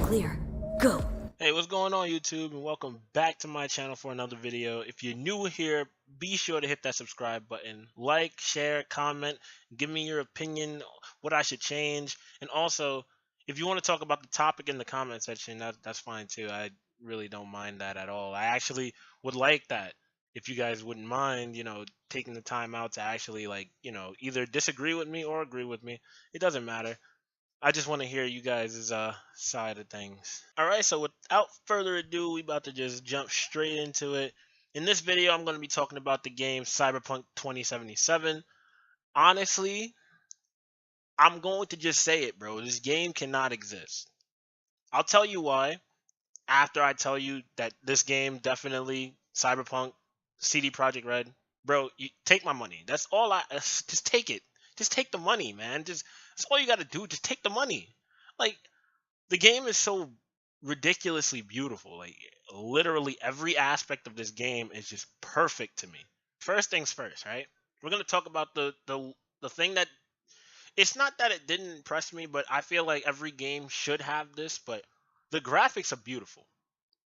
clear. Go. Hey, what's going on YouTube, and welcome back to my channel for another video. If you're new here, be sure to hit that subscribe button, like, share, comment, give me your opinion, what I should change, and also if you want to talk about the topic in the comment section, that's fine too. I really don't mind that at all. I actually would like that if you guys wouldn't mind, taking the time out to actually either disagree with me or agree with me. It doesn't matter. I just want to hear you guys' side of things. All right, so without further ado, we about to just jump straight into it. In this video, I'm going to be talking about the game Cyberpunk 2077. Honestly, I'm going to just say it, bro. This game cannot exist. I'll tell you why after I tell you that this game definitely Cyberpunk, CD Projekt Red, bro. You take my money. That's all just take it. Just take the money, man. That's all you got to do. Just take the money. Like, the game is so ridiculously beautiful. Like, literally every aspect of this game is just perfect to me. First things first, right? We're gonna talk about the thing that, it's not that it didn't impress me, but I feel like every game should have this. But the graphics are beautiful.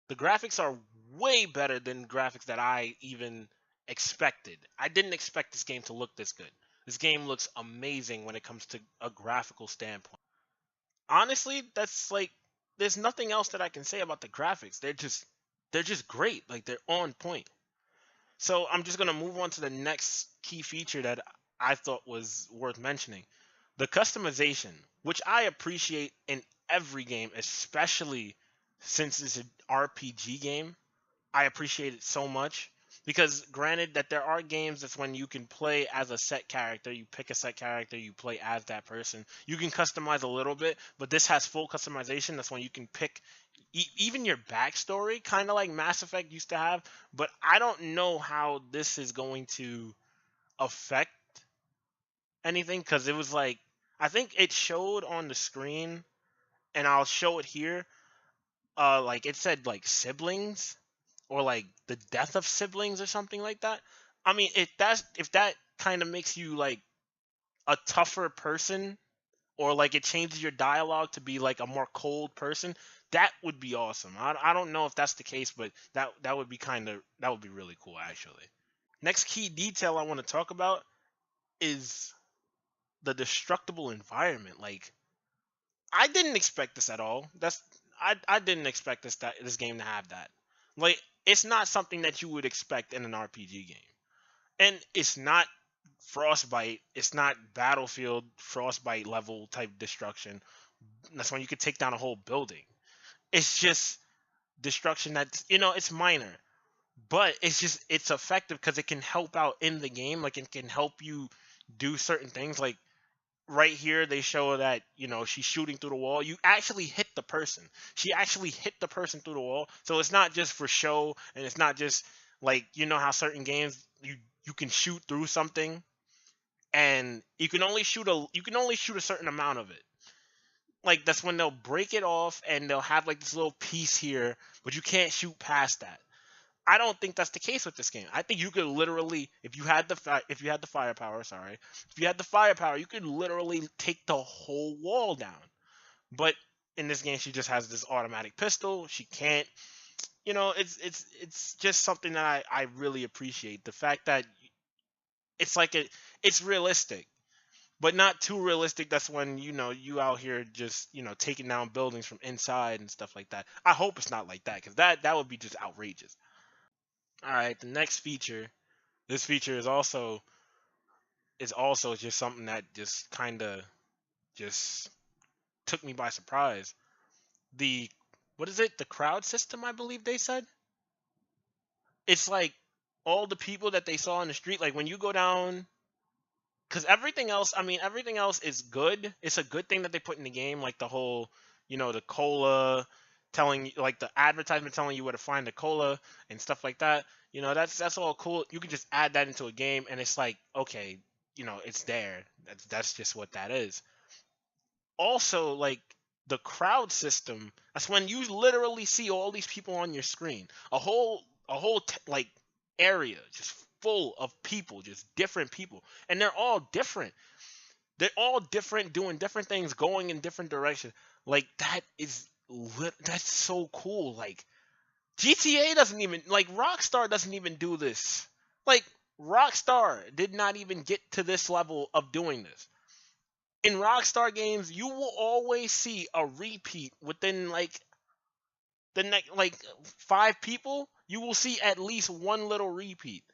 The graphics are way better than graphics that I even expected. I didn't expect this game to look this good. This game looks amazing when it comes to a graphical standpoint. Honestly, that's like, there's nothing else that I can say about the graphics. They're just great. Like, they're on point. So I'm just gonna move on to the next key feature that I thought was worth mentioning. The customization, which I appreciate in every game, especially since it's an RPG game. I appreciate it so much because, granted, that there are games that's when you can play as a set character, you pick a set character, you play as that person. You can customize a little bit, but this has full customization. That's when you can pick even your backstory, kind of like Mass Effect used to have. But I don't know how this is going to affect anything, because it was like, I think it showed on the screen, and I'll show it here. Like, it said like siblings, or like the death of siblings or something like that. I mean, if that kind of makes you like a tougher person, or like it changes your dialogue to be like a more cold person, that would be awesome. I don't know if that's the case, but that would be that would be really cool actually. Next key detail I want to talk about is the destructible environment. Like, I didn't expect this at all. I didn't expect this game to have that. Like, it's not something that you would expect in an RPG game. And it's not Frostbite, it's not Battlefield Frostbite level type destruction. That's when you could take down a whole building. It's just destruction that's, it's minor. But it's effective because it can help out in the game. Like, it can help you do certain things. Like, right here they show that she's shooting through the wall. You actually hit the person. She actually hit the person through the wall. So it's not just for show, and it's not just like, how certain games you can shoot through something and you can only shoot a certain amount of it. Like, that's when they'll break it off and they'll have like this little piece here, but you can't shoot past that. I don't think that's the case with this game. I think you could literally, if you had the firepower, you could literally take the whole wall down. But in this game, she just has this automatic pistol. She can't, it's just something that I really appreciate. The fact that it's realistic, but not too realistic. That's when you out here just taking down buildings from inside and stuff like that. I hope it's not like that, because that would be just outrageous. All right, the next feature. This feature is also just something that just kind of just took me by surprise. The What is it? The crowd system, I believe they said. It's like all the people that they saw in the street. Like, when you go down, because everything else, everything else is good. It's a good thing that they put in the game, like the whole, the cola telling you, like the advertisement telling you where to find the cola and stuff like that. That's all cool. You can just add that into a game, and it's like, okay, it's there. That's just what that is. Also, like, the crowd system, that's when you literally see all these people on your screen. A whole like area just full of people, just different people, and they're all different. They're all different, doing different things, going in different directions. Like, that is that's so cool. Like GTA doesn't even, like, Rockstar doesn't even do this. Like, Rockstar did not even get to this level of doing this. In Rockstar games, you will always see a repeat within like the next like 5 people. You will see at least one little repeat.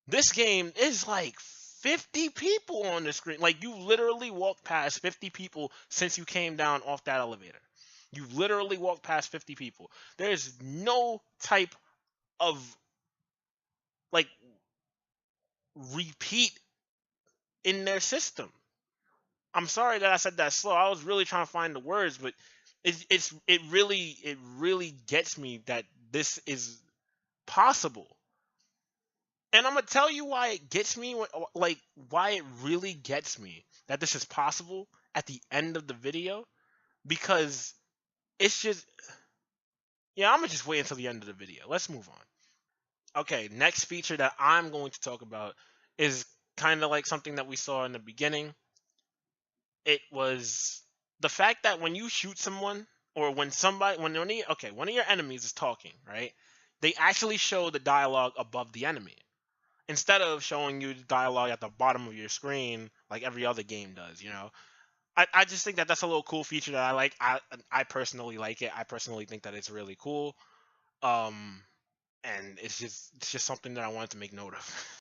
This game is like 50 people on the screen. Like, you literally walked past 50 people since you came down off that elevator. You literally walked past 50 people. There's no type of like repeat in their system. I'm sorry that I said that slow. I was really trying to find the words, but it really gets me that this is possible. And I'm gonna tell you why it gets me, like why it really gets me that this is possible at the end of the video, because it's just, yeah, I'm gonna just wait until the end of the video. Let's move on. Okay, next feature that I'm going to talk about is kind of like something that we saw in the beginning. It was the fact that when you shoot someone, or when somebody, one of your enemies is talking, right? They actually show the dialogue above the enemy instead of showing you the dialogue at the bottom of your screen like every other game does. I just think that that's a little cool feature that I like. I personally like it. I personally think that it's really cool. Um, and it's just something that I wanted to make note of.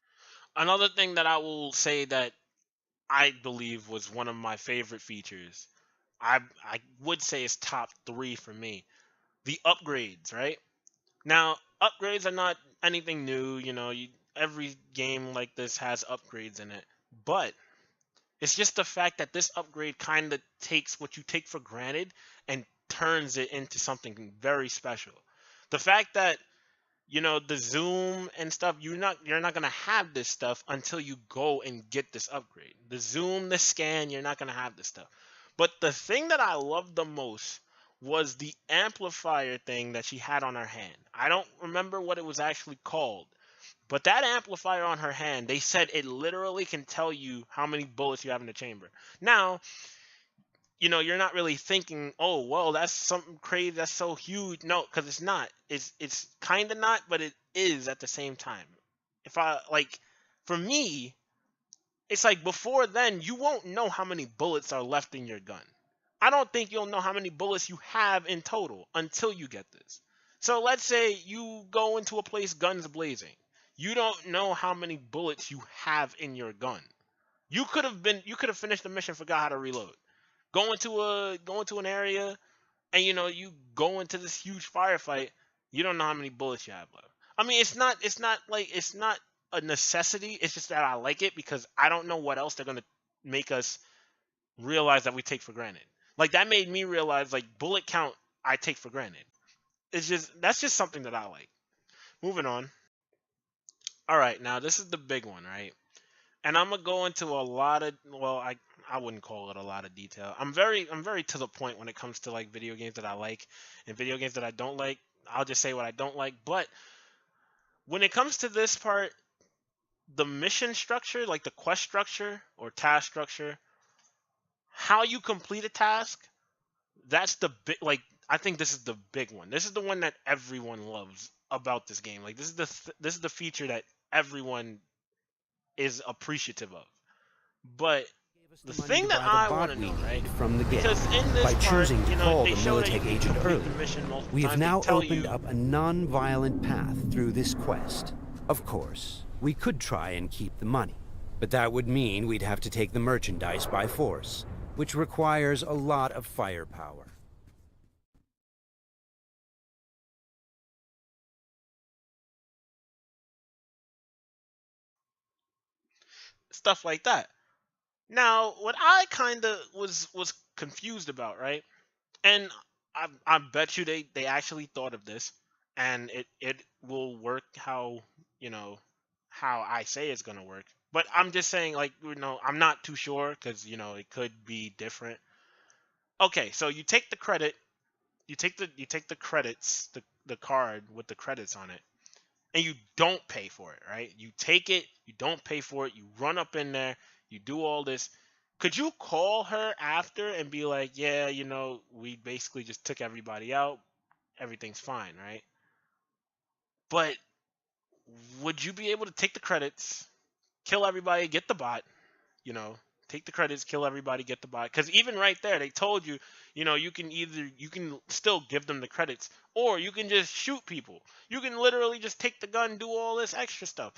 Another thing that I will say that I believe was one of my favorite features. I would say it's top 3 for me. The upgrades, right? Now, upgrades are not anything new. Every game like this has upgrades in it, but it's just the fact that this upgrade kind of takes what you take for granted and turns it into something very special. The fact that the zoom and stuff, you're not gonna have this stuff until you go and get this upgrade. The zoom, the scan, you're not gonna have this stuff. But the thing that I loved the most was the amplifier thing that she had on her hand. I don't remember what it was actually called, but that amplifier on her hand, they said it literally can tell you how many bullets you have in the chamber. Now, you're not really thinking, oh, well, that's something crazy, that's so huge. No, because it's not. It's kind of not, but it is at the same time. If I like, for me, it's like before then, you won't know how many bullets are left in your gun. I don't think you'll know how many bullets you have in total until you get this. So let's say you go into a place guns blazing. You don't know how many bullets you have in your gun. You could have finished the mission, forgot how to reload. Go into an area, and you go into this huge firefight. You don't know how many bullets you have left. I mean, it's not a necessity. It's just that I like it because I don't know what else they're gonna make us realize that we take for granted. Like, that made me realize, like, bullet count I take for granted. That's just something that I like. Moving on. All right, now this is the big one, right? And I'm gonna go into a lot of, well, I wouldn't call it a lot of detail. I'm very to the point when it comes to like video games that I like and video games that I don't like. I'll just say what I don't like. But when it comes to this part, the mission structure, like the quest structure or task structure, how you complete a task, that's the big, like, I think this is the big one. This is the one that everyone loves about this game. Like, this is the feature that everyone is appreciative of. But the thing that I want to know, right? From the get. Because in this By part, choosing to call they the show that Militech you can agent complete early, the mission multiple we have times. They now tell opened you, up a non-violent path through this quest. Of course, we could try and keep the money, but that would mean we'd have to take the merchandise by force, which requires a lot of firepower. stuff like that. Now, what I kind of was confused about, right? And I bet you they actually thought of this, and it will work how you know how I say it's gonna work. But I'm just saying, like, I'm not too sure because it could be different. Okay, so you take the credit, you take the credits, the card with the credits on it, and you don't pay for it, right? You take it, you don't pay for it, you run up in there, you do all this, Could you call her after and be like, yeah, we basically just took everybody out, everything's fine, right? But would you be able to take the credits, kill everybody, get the bot, you know, take the credits, kill everybody, get the bot? Because even right there, they told you, you can still give them the credits, or you can just shoot people. You can literally just take the gun, do all this extra stuff.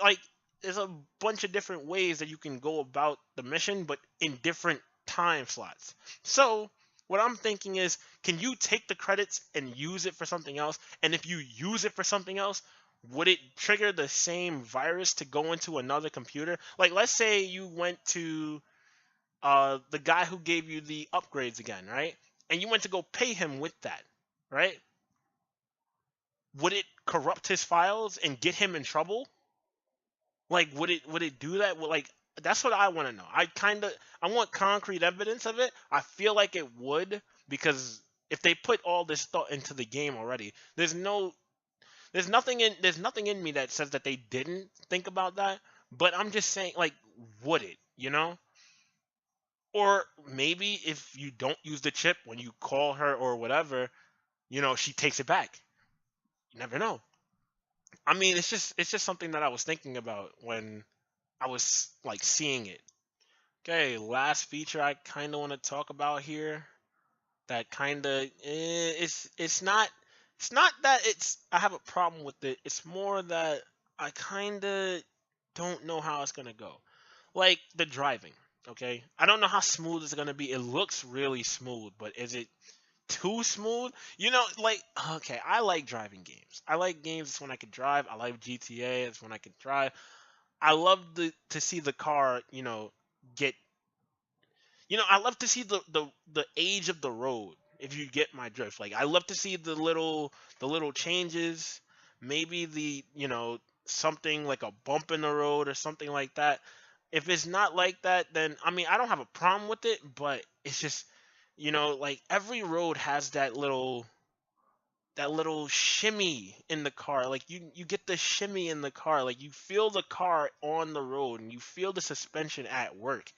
Like, there's a bunch of different ways that you can go about the mission, but in different time slots. So what I'm thinking is, can you take the credits and use it for something else? And if you use it for something else, would it trigger the same virus to go into another computer? Like, let's say you went to the guy who gave you the upgrades again, right? And you went to go pay him with that, right? Would it corrupt his files and get him in trouble? Like, would it do that? Like, that's what I want to know. I want concrete evidence of it. I feel like it would, because if they put all this thought into the game already, there's nothing in me that says that they didn't think about that, but I'm just saying, like, would it, Or maybe if you don't use the chip when you call her or whatever, she takes it back. You never know. I mean, it's just something that I was thinking about when I was like seeing it. Okay, last feature I kind of want to talk about here, that kind of it's not that I have a problem with it. It's more that I kind of don't know how it's gonna go. Like the driving, okay? I don't know how smooth it's gonna be. It looks really smooth, but is it too smooth? Like, okay, I like driving games. I like games when I can drive. I like GTA. It's when I can drive. I love to see the car, get I love to see the age of the road. If you get my drift, like, I love to see the little changes. Maybe something like a bump in the road or something like that. If it's not like that, then I mean, I don't have a problem with it. But it's just, like, every road has that little shimmy in the car. Like, you get the shimmy in the car. Like, you feel the car on the road and you feel the suspension at work.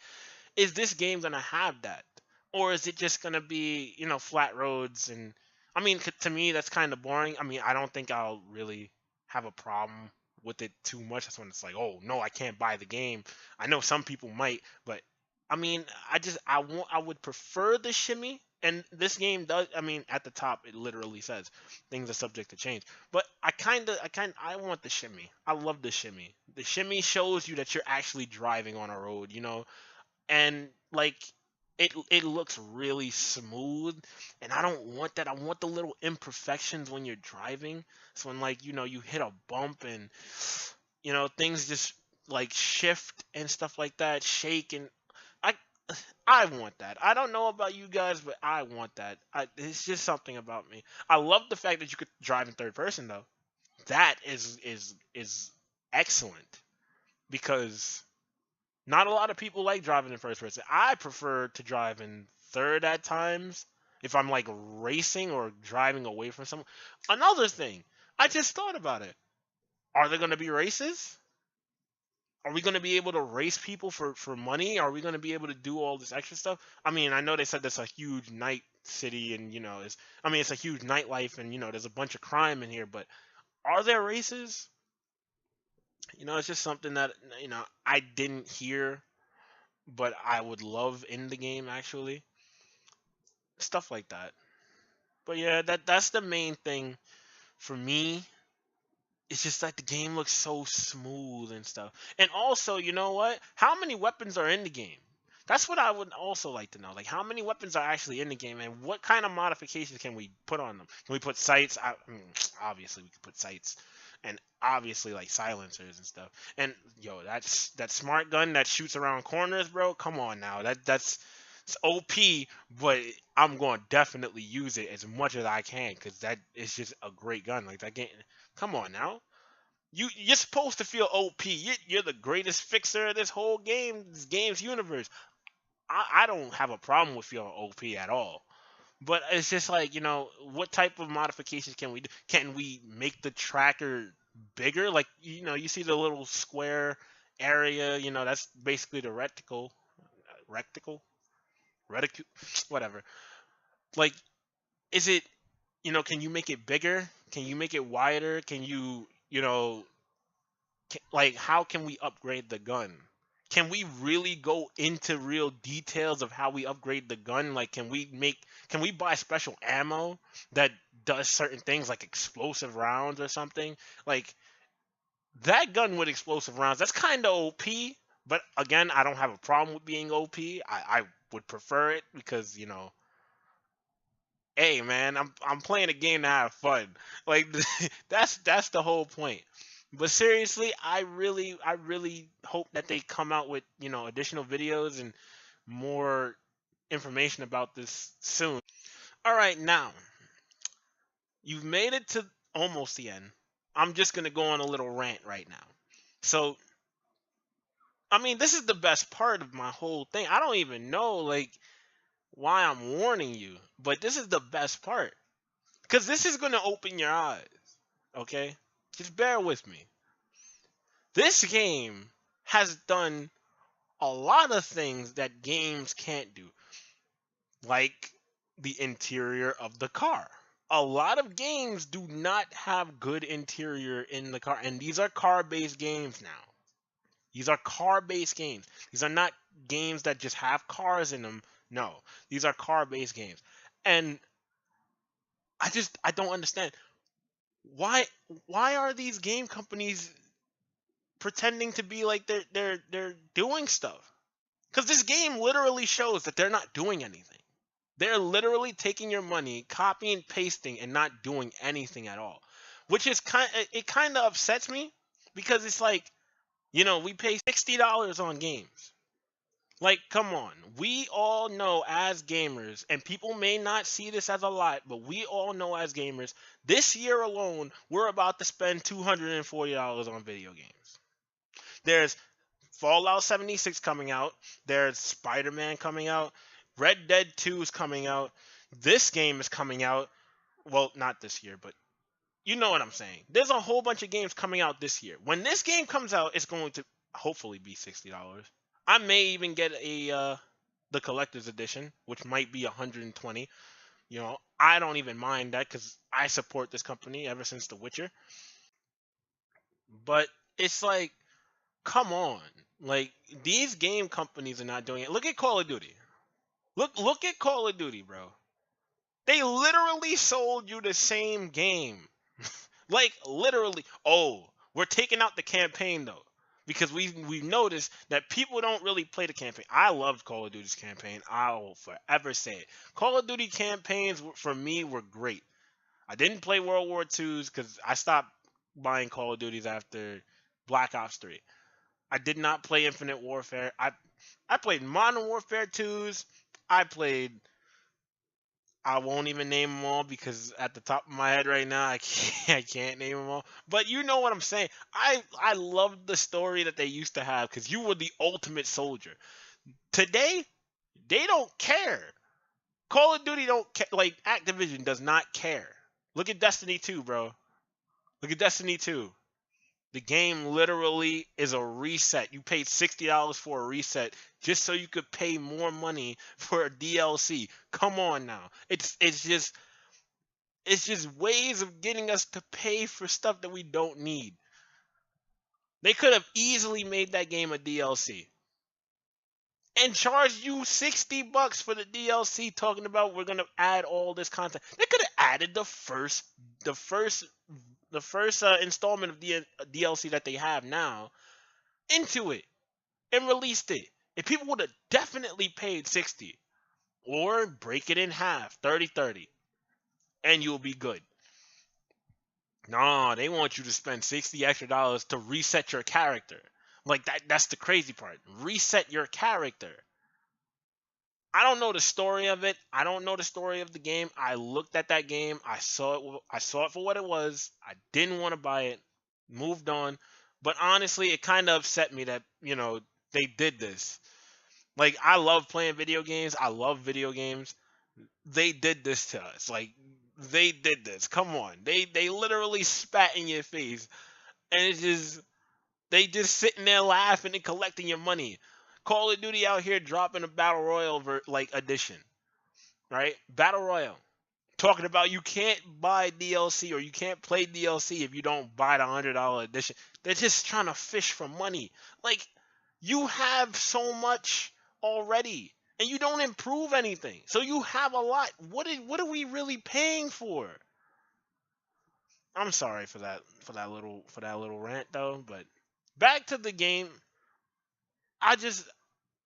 Is this game gonna have that, or is it just gonna be flat roads? And I mean, to me, that's kind of boring. I mean, I don't think I'll really have a problem with it too much. That's when it's like, oh no, I can't buy the game. I know some people might, but I mean, I would prefer the shimmy. And this game does. I mean, at the top it literally says things are subject to change. But I want the shimmy. I love the shimmy. The shimmy shows you that you're actually driving on a road. And like, it looks really smooth, and I don't want that. I want the little imperfections when you're driving. So when, like, you hit a bump and things just like shift and stuff like that, shake. And I I want that. I don't know about you guys, but I want that. It's just something about me. I love the fact that you could drive in third person, though. That is excellent, because not a lot of people like driving in first person. I prefer to drive in third at times if I'm like racing or driving away from someone. Another thing, I just thought about it. Are there going to be races? Are we going to be able to race people for money? Are we going to be able to do all this extra stuff? I mean, I know they said that's a huge night city, and it's a huge nightlife, and there's a bunch of crime in here, but are there races? It's just something that I didn't hear, but I would love in the game, actually. Stuff like that. But yeah, that's the main thing for me. It's just like the game looks so smooth and stuff. And also, you know what? How many weapons are in the game? That's what I would also like to know. Like, how many weapons are actually in the game, and what kind of modifications can we put on them? Can we put sights? I mean, obviously we could put sights, and obviously like silencers and stuff. And yo, that smart gun that shoots around corners, bro. Come on now, that's it's OP, but I'm going to definitely use it as much as I can, because that is just a great gun. Like, that game. Come on now. You're supposed to feel OP. You're the greatest fixer of this whole game, this game's universe. I don't have a problem with feeling OP at all. But it's just like, what type of modifications can we do? Can we make the tracker bigger? Like, you see the little square area, that's basically the reticle. reticule, whatever. Like, is it, can you make it bigger? Can you make it wider? Can you, like, how can we upgrade the gun? Can we really go into real details of how we upgrade the gun? Like, can we buy special ammo that does certain things, like explosive rounds or something? Like, that gun with explosive rounds, that's kind of OP. But again, I don't have a problem with being OP. I would prefer it because, hey man, I'm playing a game to have fun. Like, that's the whole point. But seriously, I really hope that they come out with, additional videos and more information about this soon. All right, now you've made it to almost the end. I'm just gonna go on a little rant right now. So, I mean, this is the best part of my whole thing. I don't even know, like, why I'm warning you, but this is the best part. Because this is going to open your eyes, okay? Just bear with me. This game has done a lot of things that games can't do, like the interior of the car. A lot of games do not have good interior in the car, and these are car-based games now. These are car-based games. These are not games that just have cars in them. No, these are car-based games. And I don't understand why are these game companies pretending to be like they're doing stuff? Because this game literally shows that they're not doing anything. They're literally taking your money, copying, pasting, and not doing anything at all. Which is kind of upsets me, because it's like, we pay $60 on games. Like, come on. We all know as gamers, and people may not see this as a lot, but we all know as gamers, this year alone, we're about to spend $240 on video games. There's Fallout 76 coming out. There's Spider-Man coming out. Red Dead 2 is coming out. This game is coming out. Well, not this year, but you know what I'm saying. There's a whole bunch of games coming out this year. When this game comes out, it's going to hopefully be $60. I may even get the collector's edition, which might be 120. I don't even mind that because I support this company ever since The Witcher. But it's like, come on. Like, these game companies are not doing it. Look at Call of Duty. Look at Call of Duty, bro. They literally sold you the same game. Like, literally. Oh, we're taking out the campaign though, because we've noticed that people don't really play the campaign. I loved Call of Duty's campaign. I'll forever say it. Call of Duty campaigns for me were great. I didn't play World War II's because I stopped buying Call of Duties after Black Ops 3. I did not play Infinite Warfare. I played Modern Warfare 2's. I won't even name them all because at the top of my head right now, I can't name them all. But you know what I'm saying. I loved the story that they used to have, because you were the ultimate soldier. Today, they don't care. Call of Duty don't care. Like, Activision does not care. Look at Destiny 2, bro. Look at Destiny 2. The game literally is a reset. You paid $60 for a reset just so you could pay more money for a DLC. Come on now. It's just ways of getting us to pay for stuff that we don't need. They could have easily made that game a DLC and charged you $60 for the DLC, talking about we're gonna add all this content. They could have added the first installment of the DLC that they have now into it and released it. If people would have definitely paid 60, or break it in half, 30-30, and you'll be good. No, they want you to spend $60 extra to reset your character. Like, that's the crazy part. Reset your character. I don't know the story of it. I don't know the story of the game. I looked at that game. I saw it for what it was. I didn't want to buy it. Moved on. But honestly, it kind of upset me that, they did this. Like, I love playing video games. I love video games. They did this to us. Like, they did this. Come on. They literally spat in your face. And it's just, they just sitting there laughing and collecting your money. Call of Duty out here dropping a Battle Royale edition, right? Battle Royale. Talking about you can't buy DLC or you can't play DLC if you don't buy the $100 edition. They're just trying to fish for money. Like, you have so much already and you don't improve anything. So you have a lot. What are we really paying for? I'm sorry for that little rant though, but back to the game.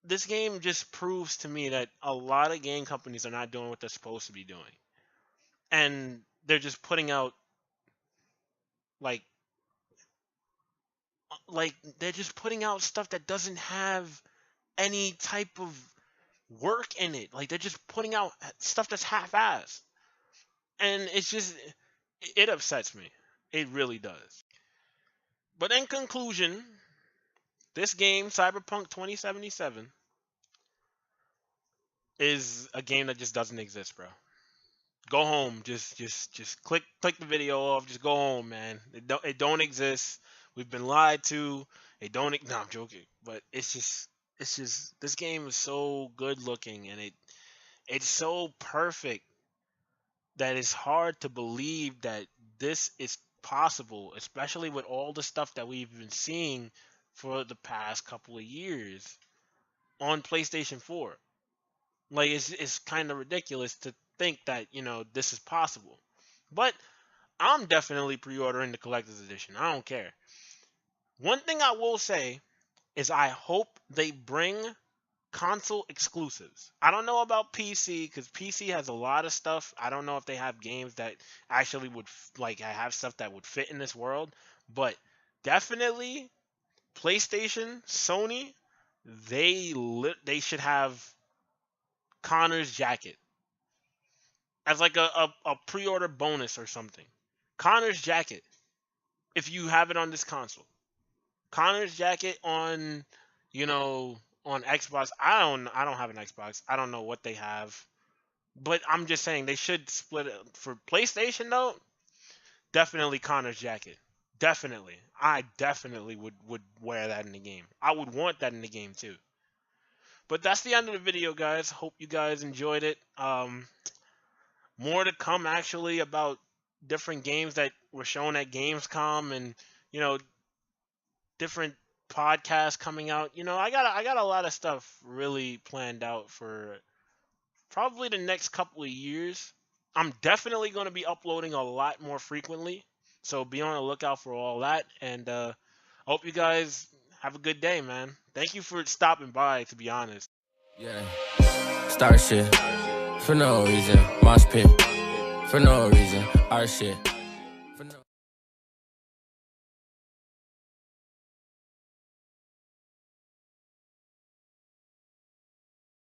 This game just proves to me that a lot of game companies are not doing what they're supposed to be doing. And they're just putting out like they're just putting out stuff that doesn't have any type of work in it. Like, they're just putting out stuff that's half-assed. And it upsets me. It really does. But in conclusion, this game, Cyberpunk 2077, is a game that just doesn't exist, bro. Go home. Just click the video off. Just go home, man. It don't exist. We've been lied to. No, I'm joking. But it's just this game is so good looking and it's so perfect that it's hard to believe that this is possible, especially with all the stuff that we've been seeing for the past couple of years on PlayStation 4. Like, it's kind of ridiculous to think that, this is possible. But I'm definitely pre-ordering the collector's edition. I don't care. One thing I will say is I hope they bring console exclusives. I don't know about PC because PC has a lot of stuff. I don't know if they have games that actually would have stuff that would fit in this world. But definitely PlayStation, Sony, they should have Connor's jacket as like a pre-order bonus or something. Connor's jacket, if you have it on this console. Connor's jacket on, on Xbox. I don't have an Xbox. I don't know what they have. But I'm just saying they should split it. For PlayStation though, definitely Connor's jacket. Definitely. I definitely would wear that in the game. I would want that in the game too. But that's the end of the video, guys. Hope you guys enjoyed it. More to come actually about different games that were shown at Gamescom and, different podcasts coming out. I got a lot of stuff really planned out for probably the next couple of years. I'm definitely going to be uploading a lot more frequently, so be on the lookout for all that. And hope you guys have a good day, man. Thank you for stopping by, to be honest. Yeah, start shit for no reason. Mosh pit for no reason. Our shit.